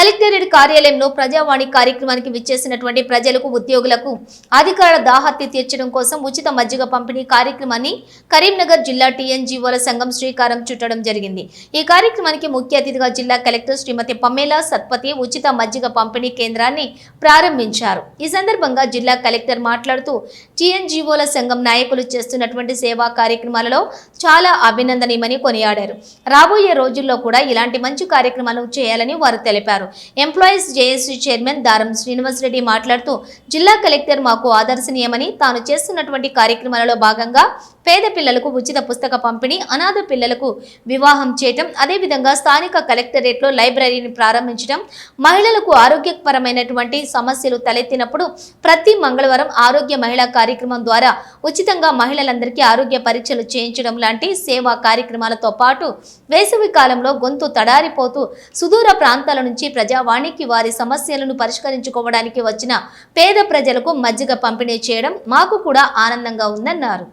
Collectorate కార్యాలయంలో ప్రజావాణి కార్యక్రమానికి విచ్చేసినటువంటి ప్రజలకు, ఉద్యోగులకు అధికార దాహత్య తీర్చడం కోసం ఉచిత మజ్జిగ పంపిణీ కార్యక్రమాన్ని కరీంనగర్ జిల్లా టీఎన్జీఓల సంఘం శ్రీకారం చుట్టడం జరిగింది. ఈ కార్యక్రమానికి ముఖ్య అతిథిగా జిల్లా కలెక్టర్ శ్రీమతి పమ్మేలా సత్పతి ఉచిత మజ్జిగ పంపిణీ కేంద్రాన్ని ప్రారంభించారు. ఈ సందర్భంగా జిల్లా కలెక్టర్ మాట్లాడుతూ టీఎన్జీఓల సంఘం నాయకులు చేస్తున్నటువంటి సేవా కార్యక్రమాలలో చాలా అభినందనీయమని కొనియాడారు. రాబోయే రోజుల్లో కూడా ఇలాంటి మంచి కార్యక్రమాలు చేయాలని వారు తెలిపారు. ఎంప్లాయీస్ జేఏసీ చైర్మన్ దారం శ్రీనివాసరెడ్డి మాట్లాడుతూ జిల్లా కలెక్టర్ మాకు ఆదర్శనీయమని, తాను చేస్తున్నటువంటి కార్యక్రమాలలో భాగంగా పేద పిల్లలకు ఉచిత పుస్తక పంపిణీ, అనాథ పిల్లలకు వివాహం చేయటం, అదేవిధంగా స్థానిక కలెక్టరేట్లో లైబ్రరీని ప్రారంభించడం, మహిళలకు ఆరోగ్యపరమైనటువంటి సమస్యలు తలెత్తినప్పుడు ప్రతి మంగళవారం ఆరోగ్య మహిళా కార్యక్రమం ద్వారా ఉచితంగా మహిళలందరికీ ఆరోగ్య పరీక్షలు చేయించడం లాంటి సేవా కార్యక్రమాలతో పాటు వేసవి కాలంలో గొంతు తడారిపోతూ సుదూర ప్రాంతాల నుంచి ప్రజావాణికి వారి సమస్యలను పరిష్కరించుకోవడానికి వచ్చిన పేద ప్రజలకు మజ్జిగ పంపిణీ చేయడం మాకు కూడా ఆనందంగా ఉందన్నారు.